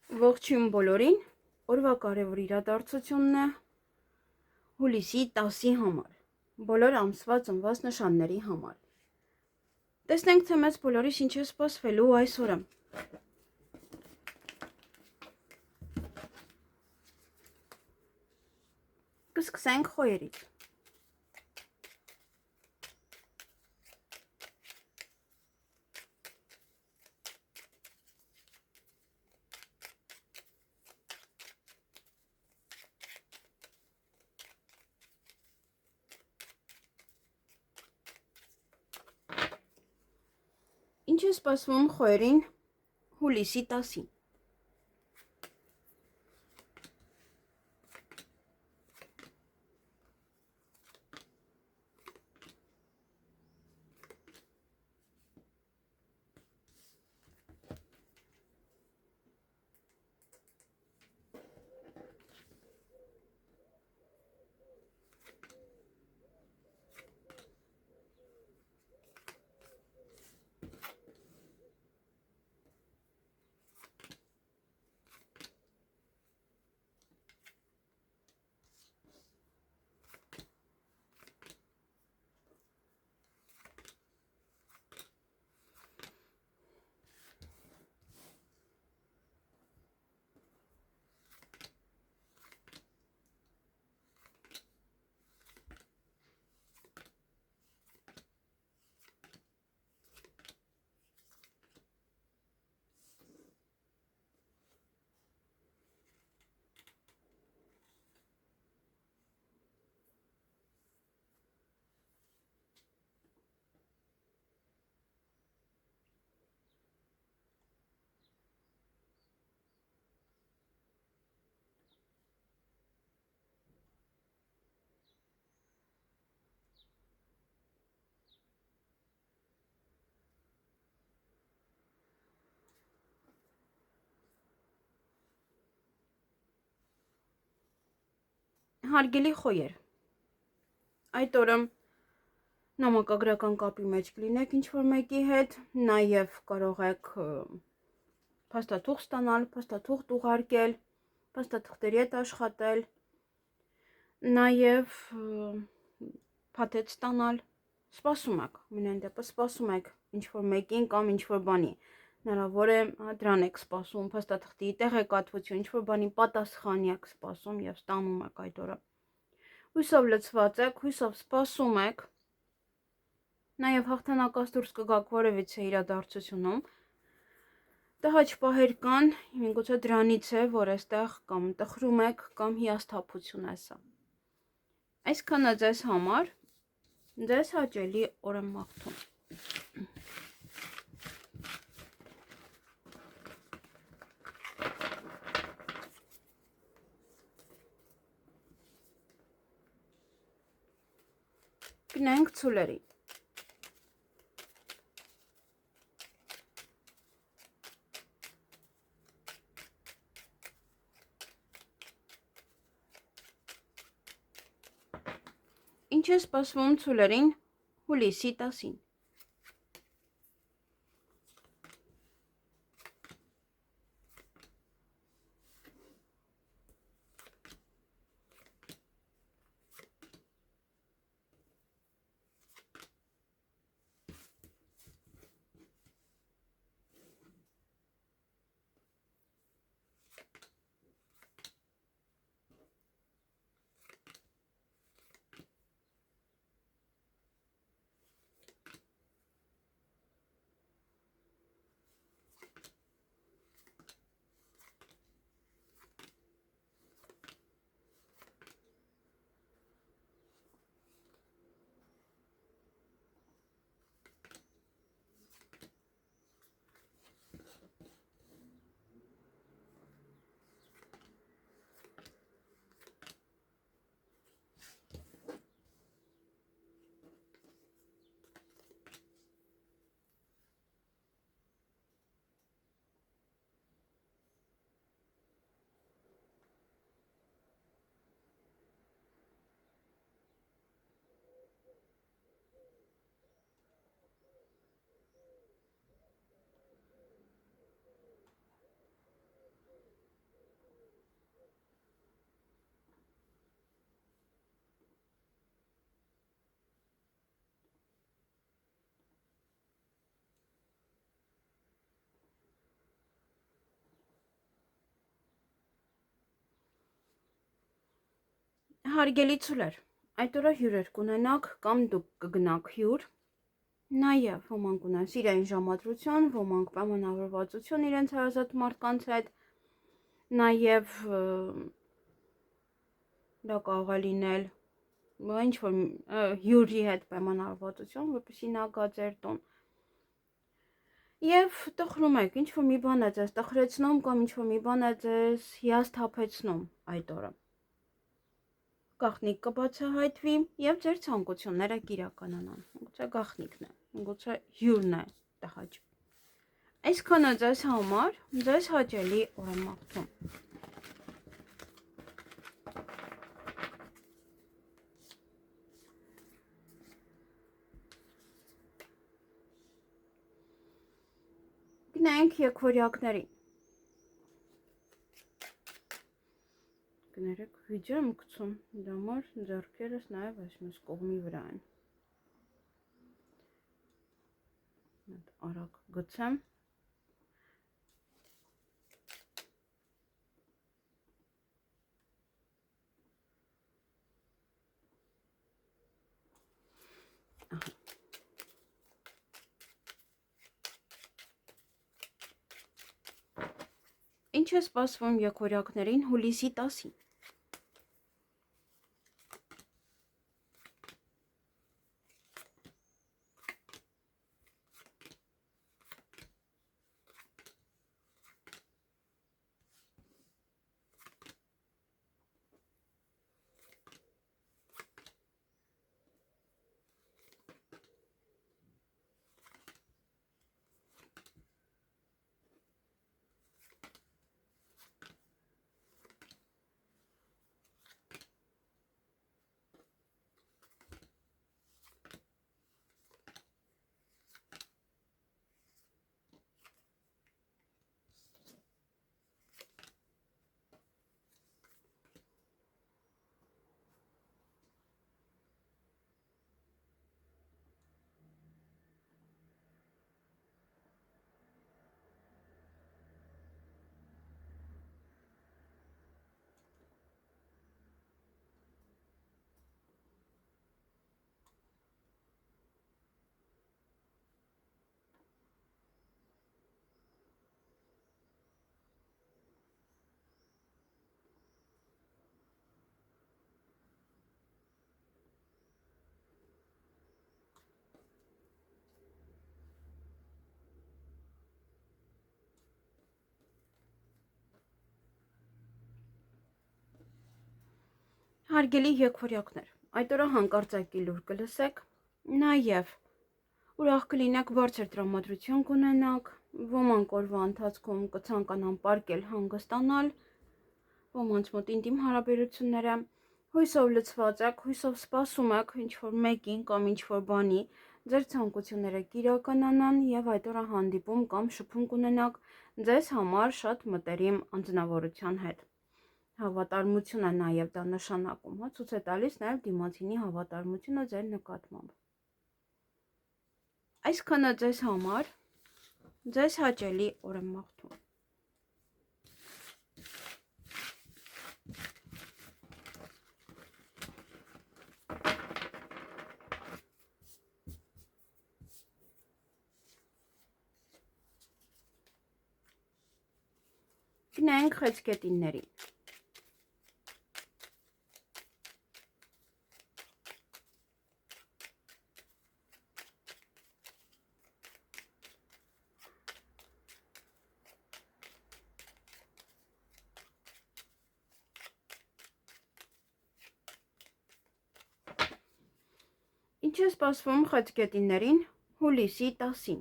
Ողջույն բոլորին, օրվա կարևոր իրադարձությունն է հուլիսի 10-ի համար, բոլոր ամսվա ծնված նշանների համար։ Տեսնենք, թե մեզ բոլորիս ինչ է սպասվելու այս օրը։ Կսկսենք խոյերից։ Ինչ է սպասվում խոյերին հուլիսի 10-ին։ Հարգելի խոյեր, այդ օրը նամակագրական կապի մեջ կլինեք ինչ-որ մեկի հետ, նաև կարող եք փաստաթուղթ ստանալ, փաստաթուղթ ուղարկել, փաստաթղթերի հետ աշխատել, նաև փաթեթ ստանալ, սպասում եք, ամենայն դեպս սպասում եք ինչ-որ մեկին կամ ինչ-որ բանի, հնարավոր է դրան եք սպասում, փաստաթղթի տեղեկատվություն, ինչ-որ բանի պատասխան եք սպասում և ստանում եք այդ օրը։ Հույսով լցված եք, հույսով սպասում եք, նաև հաղթանակած դուրս կգաք որևիցե իրադարձությունում, տհաճ պահեր կան, միգուցե դրանից է, որ այստեղ կամ տխրում եք, կամ հիասթափություն է սա։ Այսքանը ձեզ համար, ձեզ հաճելի օր եմ մաղթում։ Գնանք ցուլերին։ Ինչ է սպասվում ցուլերին հուլիսի 10-ին։ Հարգելի ցուլեր, այդ օրը հյուրեր կունենաք կամ դուք կգնաք հյուր, նաև ոմանք ունեն սիրային ժամադրություն, ոմանք պայմանավորվածություն իրենց հարազատ մարդկանց հետ, նաև դա կարող է լինել ինչ-որ հյուրի հետ պայմանավորվածություն, որպեսզի նա գա ձեր տուն։ Եվ տխրում եք, ինչ-որ մի բան է ձեզ տխրեցնում կամ ինչ-որ մի բան է ձեզ հիասթափեցնում այդ օրը։ Գաղտնիք կբացահայտվի եւ ձեր ցանկությունները կիրականանան։ Գուցե գաղտնիքն է, գուցե հյուրն է տհաճ։ Այսքանը ձեզ համար, ձեզ հաճելի օր եմ մաղթում։ Գնանք եկվորյակներին։ Կներեք, վիդեո եմ գցում, դրա համար ձեռքերս նաև այս կողմի վրա են։ Արագ գցեմ։ Ինչ է սպասվում եկվորյակներին հուլիսի 10-ին։ Հարգելի եկվորյակներ, այդ օրը հանկարծակի լուր կլսեք, նաև ուրախ կլինեք, բարձր տրամադրություն կունենաք, ոմանք օրվա ընթացքում կցանկանան պարկել հանգստանալ, ոմանց մոտ ինտիմ հարաբերությունները, հույսով լցված եք, հույսով սպասում եք ինչ-որ մեկին կամ ինչ-որ բանի, ձեր ցանկությունները կիրականանան եւ այդ օրը հանդիպում կամ շփում կունենաք ձեզ համար շատ մտերիմ անձնավորության հետ։ Հավատարմություն է նաև դա նշանակում, ցույց է տալիս նաև դիմացինի հավատարմությունը ձեր նկատմամբ։ Այսքանը ձեզ համար, ձեզ հաճելի օր եմ մաղթում։ Գնանք խեցգետիններին։ Ինչ է սպասվում խեցգետիններին հուլիսի 10-ին։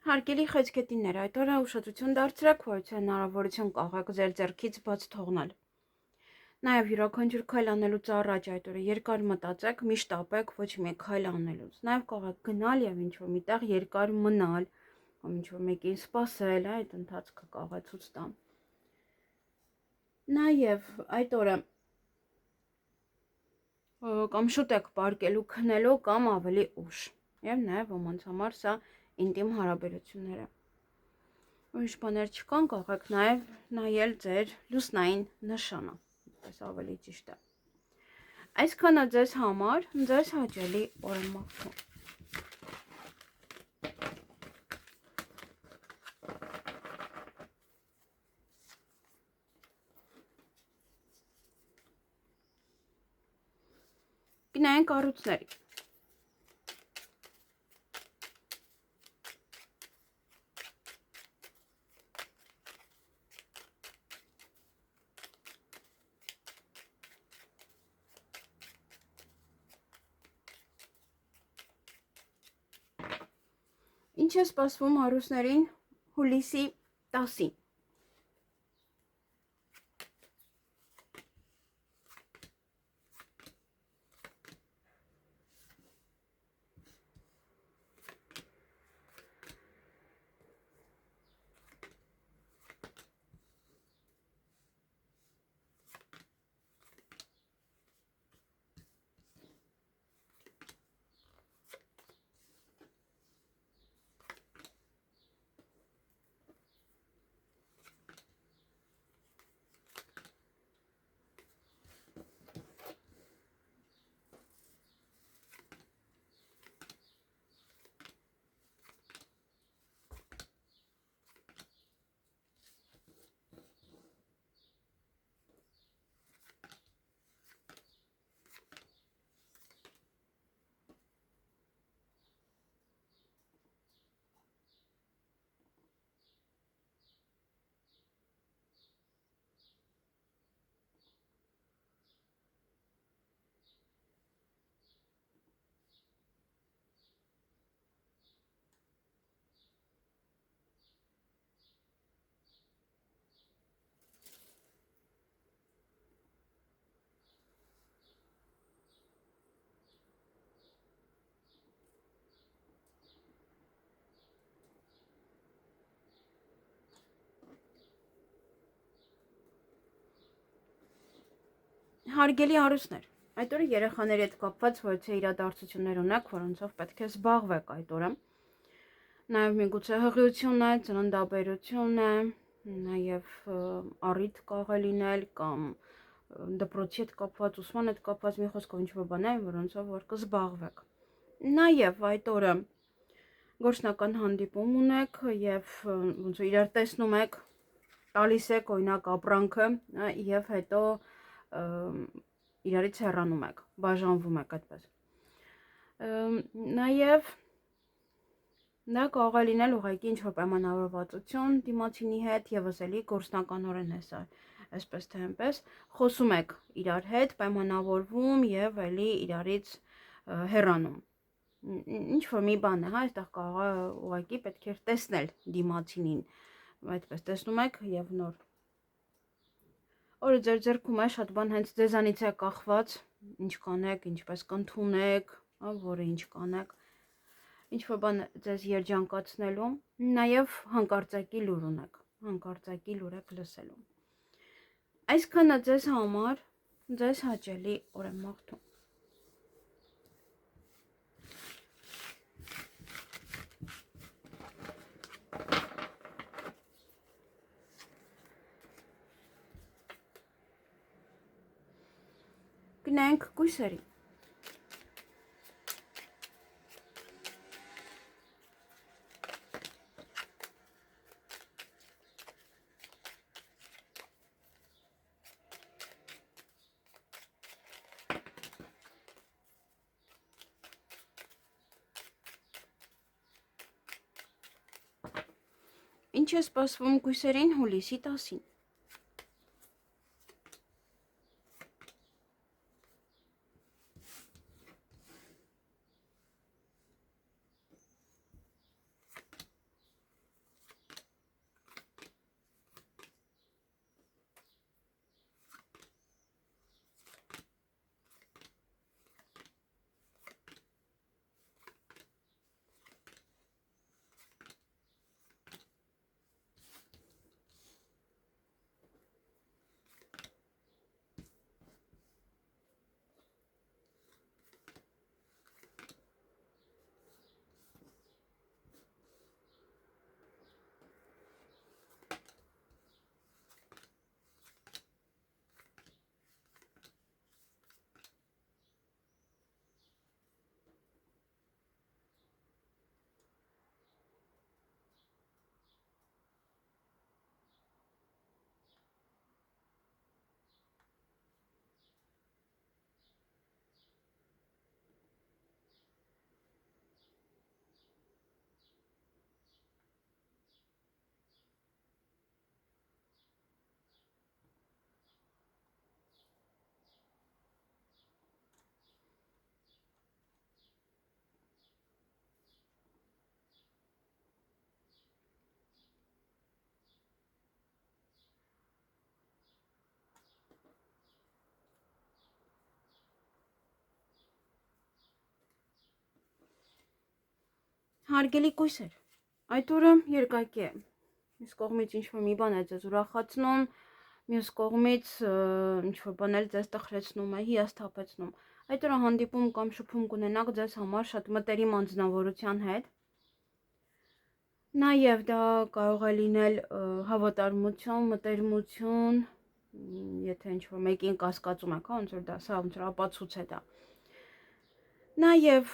Հարգելի խեցգետիններ, այդ օրը ուշադրություն դարձրեք, որ հնարավորություն կողեք ձեր ձեռքից բաց թողնել։ Նաև յուրաքանչյուր քայլ անելուց առաջ այդ օրը երկար մտածեք, միշտ ապեք ոչ մի քայլ անելուց։ Նաև կողեք գնալ եւ ինչ-որ միտեղ երկար մնալ, կամ ինչ-որ մեկին սպասել, այդ ընթացքը կողե ցույց տա։ Նաև այդ օրը կամ շուտ եք պարկելու քնելու կամ ավելի ուշ։ Եվ նաև ոմանց համար սա ինտիմ հարաբերություններ է։ Ուրիշ բաներ չկան, կարող եք նաև նայել ձեր լուսնային նշանը, այդպես ավելի ճիշտ է։ Այսքանը ձեզ համար, ձեզ հաճելի օր եմ մաղթում։ Գնային կառույցների։ Ինչ է սպասվում հարուստներին հուլիսի 10-ին։ Հարգելի հարուստներ, այդ օրը երեխաների հետ կապված ոչ թե իրադարձություններ ունեք, որոնցով պետք է զբաղվեք այդ օրը։ Նաև միգուցե հղիություն է, ծննդաբերություն է, նաև առիթ կարող է լինել կամ դպրոցի հետ կապված, ուսման հետ կապված մի խոսքով ինչ-որ բան է, որոնցով որ կզբաղվեք։ Նաև այդ օրը գործնական հանդիպում ունեք եւ ոնց որ իրար տեսնում եք, տալիս եք օրինակ ապրանքը եւ հետո իրարից հեռանում եք, բաժանվում եք այդպես։ Նաև դա կարող է լինել ուղղակի ինչ-որ պայմանավորվածություն դիմացինի հետ եւս էլի գործնականորեն է սա, այսպես թե այնպես, խոսում եք իրար հետ, պայմանավորվում եւ էլի իրարից հեռանում։ Ինչ որ մի բան է, հա, այստեղ կարող է ուղղակի պետք է տեսնել դիմացինին, այդպես տեսնում եք եւ նոր օրը ձեր ձեռքում է շատ բան հենց ձեզանից է կախված, ինչ կանեք, ինչպես կընդունեք, որը ինչ կանեք, ինչ որ բան ձեզ երջանկացնելու, նաև հանկարծակի լուր ունեք, հանկարծակի լուր եք լսելու։ Այսքանը ձեզ համար, ձեզ հաճելի օր եմ մաղթում։ Գնանք կույսերի։ Ինչ է սպասվում կույսերին հուլիսի 10-ին։ Հարգելի կույսեր, այդ օրը երկակի է, մյուս կողմից ինչ-որ մի բան է ձեզ ուրախացնում, մյուս կողմից ինչ-որ բան էլ ձեզ տխրեցնում է, հիասթափեցնում, այդ օրը հանդիպում կամ շփում կունենաք ձեզ համար շատ մտերիմ անձնավորության հետ, նաև դա կարող է լինել հավատարմություն, մտերմություն, եթե ինչ-որ մեկին կասկածում եք, ոնց որ դա սա ոնց որ ապացույց է դա, նաև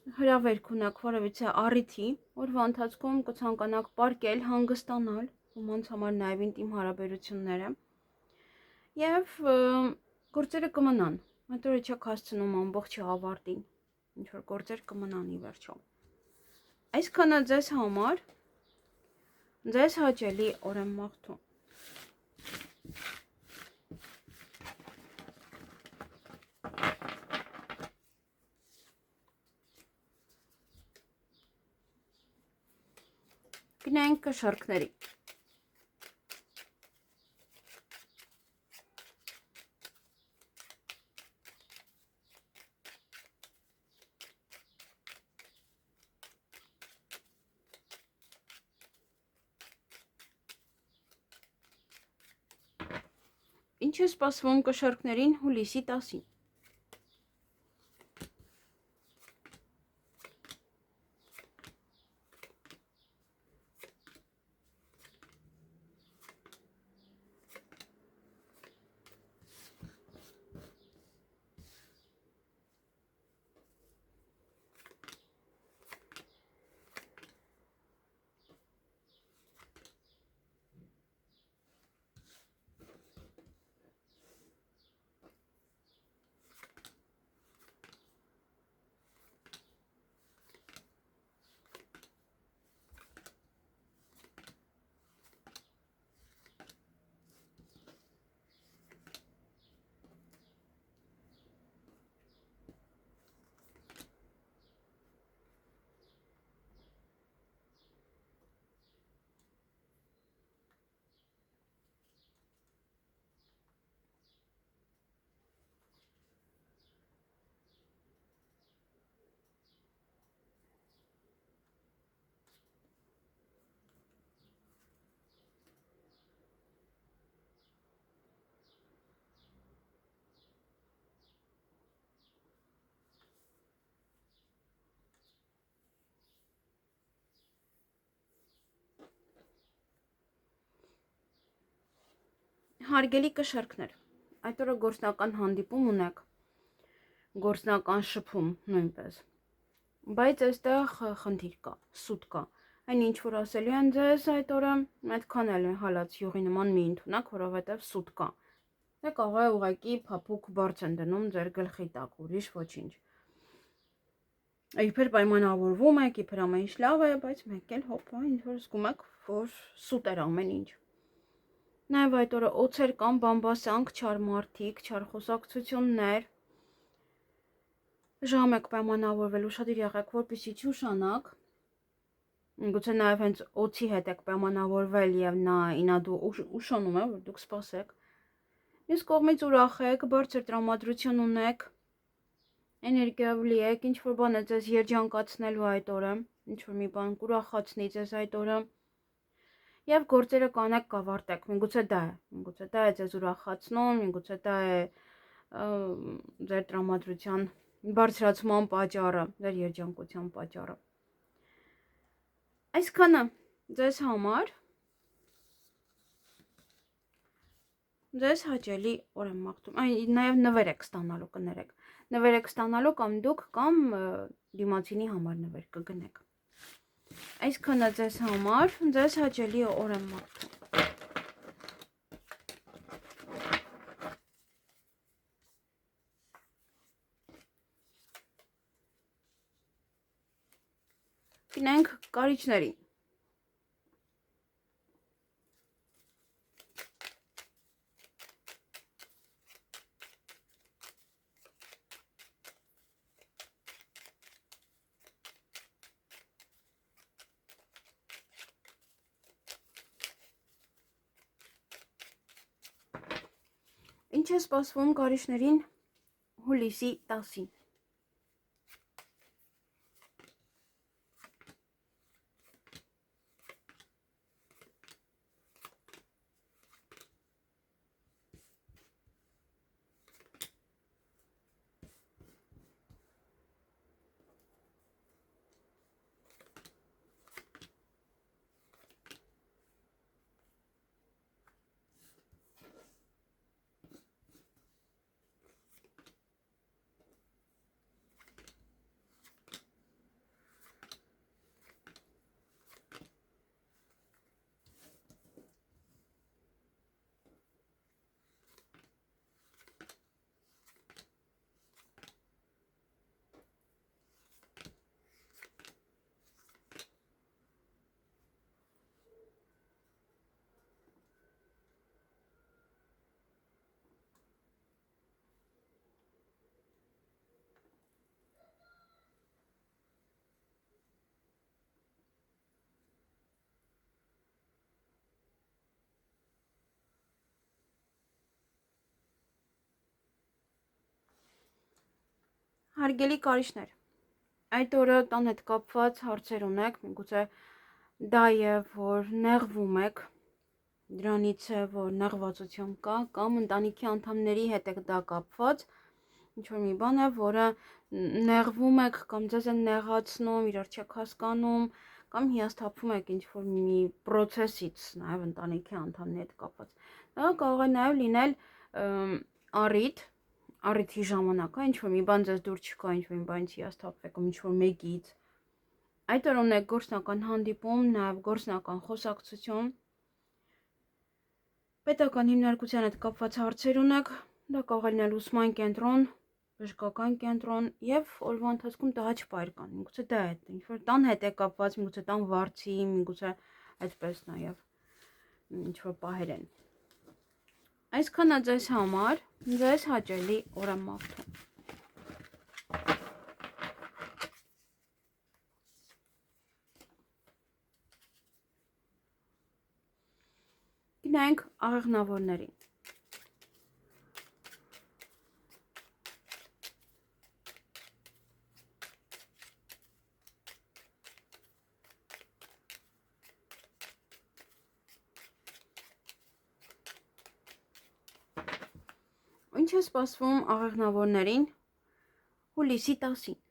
հրավերք ունեք որևիցե առիթի, օրվա ընթացքում կցանկանաք պարկել, հանգստանալ, ոմանց համար նաև ինտիմ հարաբերությունները, և գործերը կմնան, այդ օրը չեք հասցնում ամբողջի ավարտին, ինչ-որ գործեր կմնան ի վերջո։ Այսքանը ձեզ համար, ձեզ հաճելի օր եմ մաղթում։ Գնանք կշարքների։ Ինչ է սպասվում կշարքներին հուլիսի 10-ին։ Հարգելի կշարքներ, այդ օրը գործնական հանդիպում ունեք, գործնական շփում նույնպես, բայց այստեղ խնդիր կա, սուտ կա, այն ինչ որ ասելու են ձեզ այդ օրը, այդքան էլ հալած յուղի նման մի ընդունակ, որովհետև սուտ կա, դա կարող է ուղղակի փափուկ բարձ են դնում ձեր գլխի տակ, ուրիշ ոչինչ, իբր պայմանավորվում եք, իբր ամեն ինչ լավ է, բայց մեկ էլ հոպա, ինչ որ զգում եք, որ սուտ էր ամեն ինչ։ Նաև այդ օրը օձեր կամ բամբասանք, չար մարդիկ, չար խոսակցություններ, ժամ եք պայմանավորվել, ուշադիր եղեք, որպեսզի չուշանաք, գուցե նաև հենց օձի հետ եք պայմանավորվել և նա ինադու ուշանում է, որ դուք սպասեք, մյուս կողմից ուրախ եք, բարձր տրամադրություն ունեք, էներգիայով լի եք, ինչ-որ բան է ձեզ երջանկացնելու այդ օրը, ինչ-որ մի բան կուրախացնի ձեզ այդ օրը, և գործերը կանեք կավարտեք, միգուցե դա է ձեզ ուրախացնում, միգուցե դա է ձեր տրամադրության բարձրացման պատճառը, ձեր երջանկության պատճառը։ Այսքանը ձեզ համար, ձեզ հաճելի օր եմ մաղթում, նաև նվեր եք ստանալու, կներեք, նվեր եք ստանալու կամ դուք կամ դիմացինի համար նվեր կգնեք։ Այսքանը ձեզ համար, ձեզ հաճելի օր եմ մաղթում։ Գնանք կարիճների։ Ինչ է սպասվում կարիճներին հուլիսի 10-ին։ Հարգելի կարիչներ, այդ օրը տան հետ կապված հարցեր ունեք, միգուցե դա է, որ նեղվում եք, դրանից է, որ նեղվածություն կա, կամ ընտանիքի անդամների հետ եք դա կապված, ինչ-որ մի բան է, որը նեղվում եք, կամ ձեզ են նեղացնում, իրար չեք հասկանում, կամ հիասթափվում եք ինչ-որ մի պրոցեսից, նաև ընտանիքի անդամների հետ կապված։ Դա կարող է նաև լինել առիթի ժամանակ, ինչ-որ մի բան ձեզ դուր չկա, ինչ-որ մի բանից հիասթափվեք, ինչ-որ մեկից։ Այդ օր ունեք գործնական հանդիպում, նաև գործնական խոսակցություն։ Պետական հիմնարկության հետ կապված հարցեր ունեք, դա կարող է լինել ուսման կենտրոն, բժշկական կենտրոն եւ օրվա ընթացքում տհաճ պայր կան։ Միգուցե դա է, ինչ-որ տան հետ է կապված, միգուցե տան վարձի, միգուցե այդպես նաև ինչ-որ պահեր են։ Այսքանը ձեզ համար, ձեզ հաճելի օր եմ մաղթում։ Գնանք աղեղնավորներին։ Ինչ է սպասվում աղեղնավորներին հուլիսի 10-ին։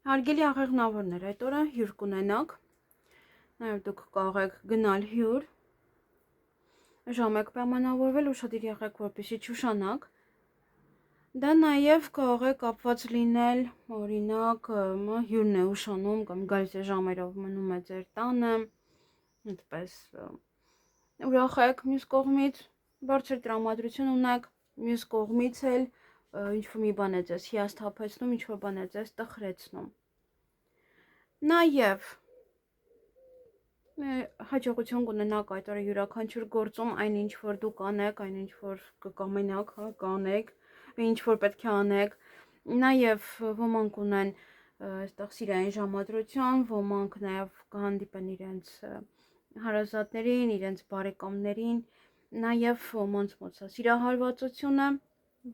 Հարգելի աղեղնավորներ, այդ օրը հյուր կունենաք, նաև դուք կարող եք գնալ հյուր, ժամ եք պայմանավորվել, ուշադիր եղեք, որպեսզի չուշանաք։ Դա նաև կարող է կապված լինել, օրինակ, հյուրն է ուշանում կամ գալիս է ժամերով մնում է ձեր տանը, այդպես ուրախ եք, մյուս կողմից բարձր տրամադրություն ունեք, մյուս կողմից էլ ինչ-որ մի բան է ձեզ հիասթափեցնում, ինչ-որ բան է ձեզ տխրեցնում։ Նաև հաջողություն կունենաք այդ օրը յուրաքանչյուր գործում, այնինչ որ դուք անեք, այնինչ որ կկամենաք, կանեք, ինչ որ պետք է անեք։ Նաև ոմանք ունեն այստեղ սիրային ժամադրություն, ոմանք նաև կհանդիպեն իրենց հարազատներին, իրենց բարեկամներին, նաև ոմանց մոտ սա սիրահարվածություն է,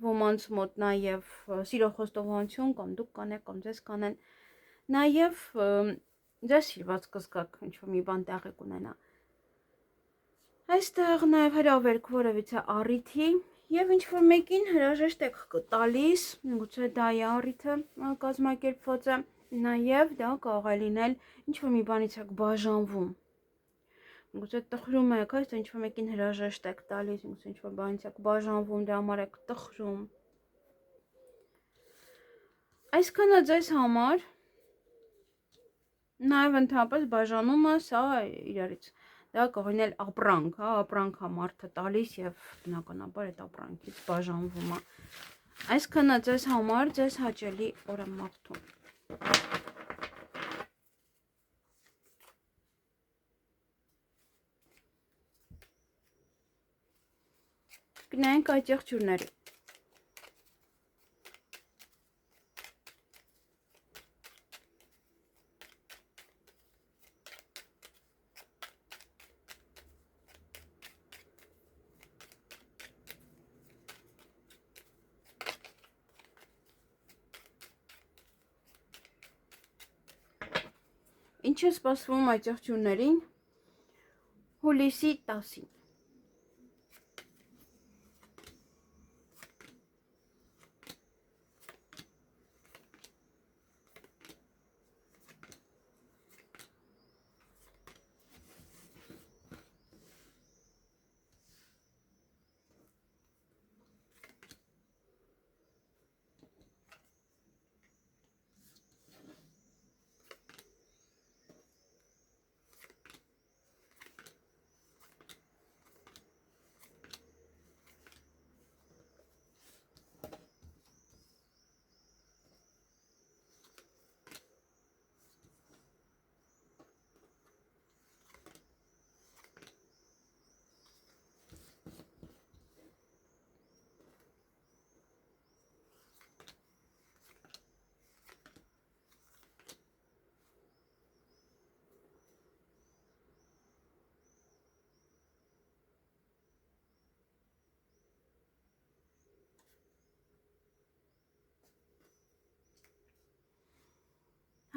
ոմանց մոտ նաև սիրո խոստովանություն, կամ դուք կանեք, կամ ձեզ կանեն, նաև ձեզ սիրված կզգաք, ինչ-որ մի բան տեղի կունենա։ Այստեղ նաև հրավերք որևիցե առիթի եւ ինչ-որ մեկին հրաժեշտ եք տալիս, միգուցե դա է առիթը կազմակերպված է, նաև դա կարող է լինել ինչ-որ մի բանից եք բաժանվում։ Միգուցե տխրում եք, այս ինչ-որ մեկին հրաժեշտ եք տալիս, միգուցե ինչ-որ բանից եք բաժանվում, դրա համար եք տխրում։ Այսքանը ձեզ համար, Նաև ընդհանրապես բաժանումը սա իրարից դա կողնել ապրանք, հա, ապրանքա մարդը տալիս եւ բնականաբար այդ ապրանքից բաժանվում է։ Այսքանը ձեզ համար ձեզ հաճելի օր եմ մաղթում։ Գնանք այդ եղջյուրների։ Ինչ է սպասվում այդ եղջյուրներին հուլիսի 10-ին։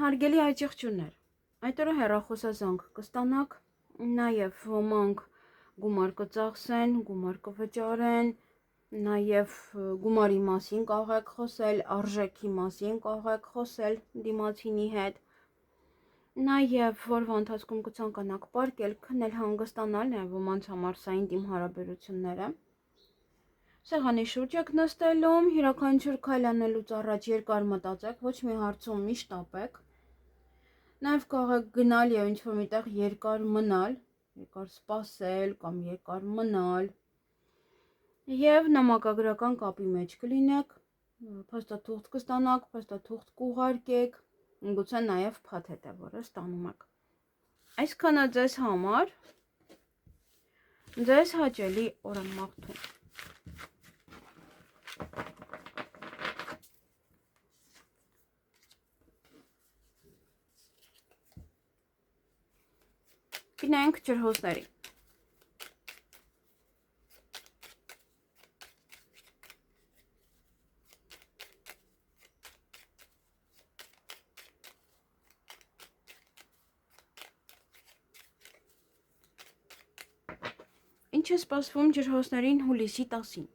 Հարգելի այջեղջյուրներ, այդ օրը հեռախոսազանգ կստանաք, նաև ոմանք գումար կծախսեն, գումար կվճարեն, նաև գումարի մասին կարող եք խոսել, արժեքի մասին կարող եք խոսել դիմացինի հետ, նաև որվա ընթացքում կցանկանաք պարկել, քնել, հանգստանալ, նաև ոմանց համար սա ինտիմ հարաբերությունները։ Սեղանի շուրջ եք նստելում, յուրաքանչյուր քայլ անելուց առաջ երկար մտածեք, ոչ մի հարցում միշտ տապեք։ Նաև կարող եք գնալ եւ ինչ-որ միտեղ երկար մնալ, երկար սպասել կամ երկար մնալ։ Եվ նամակագրական կապի մեջ կլինեք, փաստաթուղթ կստանաք, փաստաթուղթ կուղարկեք, գուցե նաև փաթեթ է, որը ստանում եք։ Այսքանը ձեզ համար ձեզ հաճելի օր եմ մաղթում։ Գնանք ջրհոսների։ Ինչ է սպասվում ջրհոսներին հուլիսի 10-ին։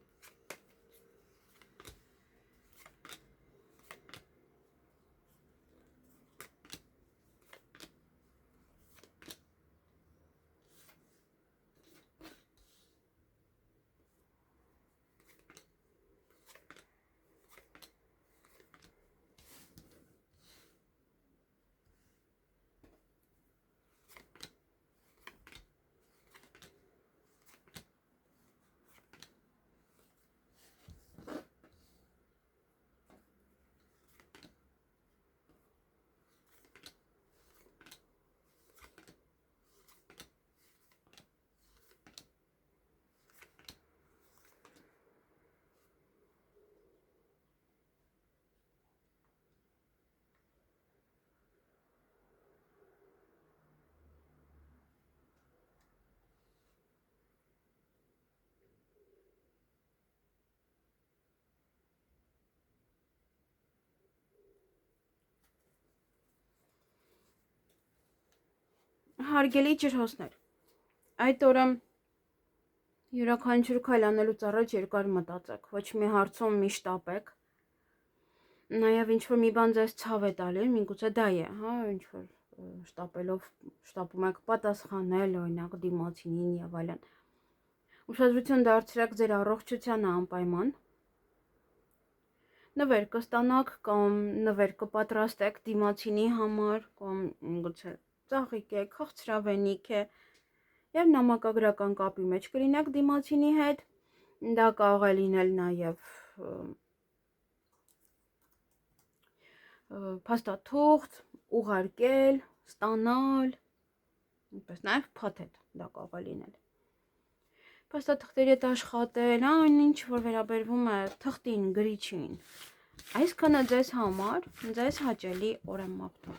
Հարգելի ջրհոսներ, այդ օրը յուրաքանչյուր քայլ անելուց առաջ երկար մտածեք, ոչ մի հարցում միշտ տապեք, նաև ինչ-որ մի բան ձեզ ցավ է տալի, միգուցե դա է, հա, ինչ-որ շտապում եք պատասխանել, օրինակ դիմացինին եւ այլն։ Ուշադրություն դարձրեք ձեր առողջությանը անպայման, նվեր կստանաք կամ նվեր կպատրաստեք դիմացինի համար կամ գուցե ծաղիկ է, քաղցրավենիք է եւ նամակագրական կապի մեջ կլինեք դիմացինի հետ, դա կարող է լինել նաեւ փաստաթուղթ, ուղարկել, ստանալ, ինչպես նաեւ փաթեթ դա կարող է լինել։ Փաստաթղթերի հետ աշխատել, այն ինչ որ վերաբերվում է թղթին, գրիչին։ Այսքանը ձեզ համար, ձեզ հաճելի օր եմ մաղթում։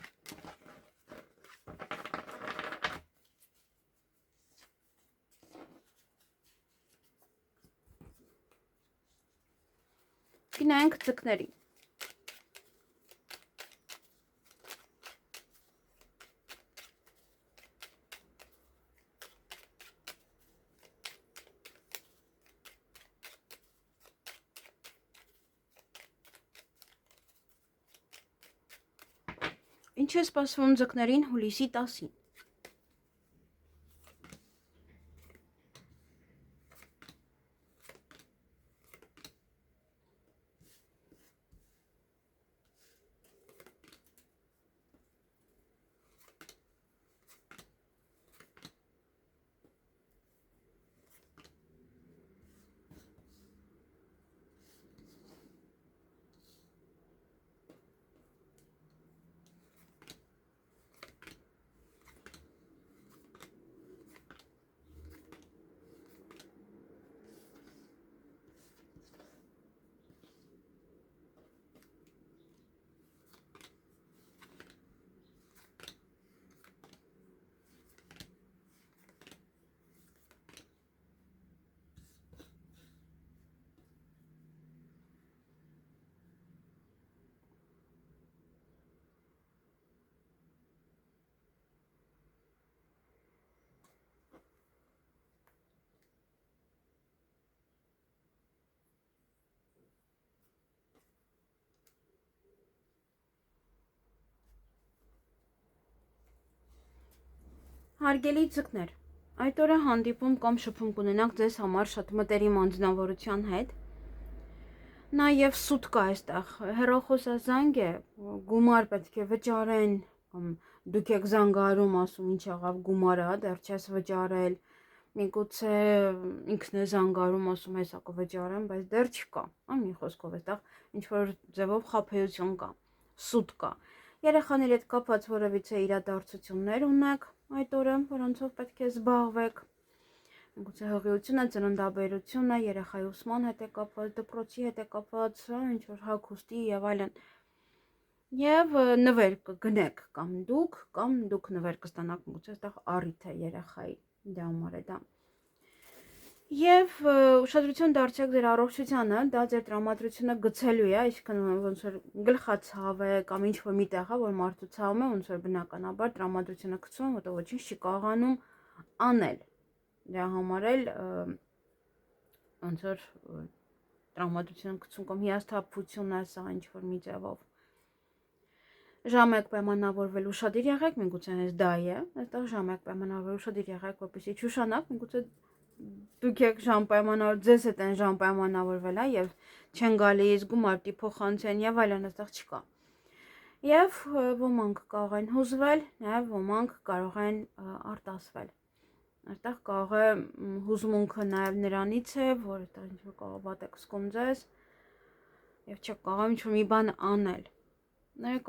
Գնանք ձկներին։ Ինչ է սպասվում ձկներին հուլիսի 10-ին։ Հարգելի ձկներ, այդ օրը հանդիպում կամ շփում կունենաք ձեզ համար շատ մտերիմ անձնավորության հետ։ Նաև սուտ կա այստեղ, հեռախոսազանգ է, գումար պետք է վճարեն, կամ դուք եք զանգարում, ասում ինչ եղավ գումարը, դեռ չես վճարել, միգուցե ինքն է զանգարում, ասում հեսա կվճարեմ, բայց դեռ չկա, մի խոսքով այստեղ ինչ որ ձևով խաբեություն կա, սուտ կա։ Երեխաների հետ կապված որևիցե իրադարձություններ ունեք այդ օրը, որոնցով պետք է զբաղվեք, գուցե հղիությունը, ծննդաբերությունը, երեխայի ուսման հետ է կապված, դպրոցի հետ է կապված, ինչ որ հագուստի եւ այլն։ Եվ նվեր կգնեք կամ դուք նվեր կստանաք, գուցե այստեղ առիթ է երեխայի, դա համար է դա։ Եվ ուշադրություն դարձրեք ձեր առողջությանը, դա ձեր տրամադրությունը գցելու է, այսինքն ոնց որ գլխացավ է կամ ինչ որ միտեղ է, որ մարդու ցավում է, ոնց որ բնականաբար տրամադրությունը գցում, որտեղ ոչինչ չի կարողանում անել։ Դրա համար էլ ոնց որ տրամադրությունը գցում կամ հիասթափություն է սա ինչ որ մի ձևով։ Ժամ եք պայմանավորվել, ուշադիր եղեք, միգուցե հենց դա է, այստեղ ժամ եք պայմանավորվել, ուշադիր եղեք, որպեսզի չուշանաք, միգուցե դուք եք ժամ պայմանավոր, ձեզ հետ են ժամ պայմանավորվել, եւ չեն գալիս, գումարտի փոխանցեն եւ այլն, այստեղ չկա։ Եվ ոմանք կարող են հուզվել, նաեւ ոմանք կարող են արտասվել։ Այստեղ կարող է հուզմունքը նաեւ նրանից է, որ այստեղ ինչ որ կարող վատ եք զգում ձեզ եւ չեք կարող ինչ որ մի բան անել։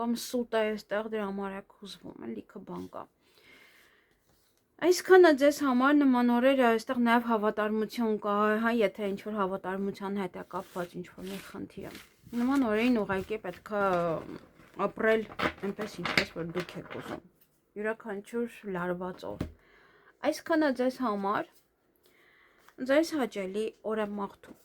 Կամ սուտ է այստեղ, դրա համար եք հուզվում, լիքը բան կա։ Այսքանը ձեզ համար նման օրերը այստեղ նաև հավատարմություն կա, եթե ինչ որ հավատարմության հետ է կապված ինչ որ մի խնդիր։ Նման օրերին ուղղակի պետք է ապրել այնպես ինչպես որ դուք եք ուզում։ Յուրաքանչյուր լարված օր։ Այսքանը ձեզ համար, ձեզ հաճելի օր եմ մաղթում։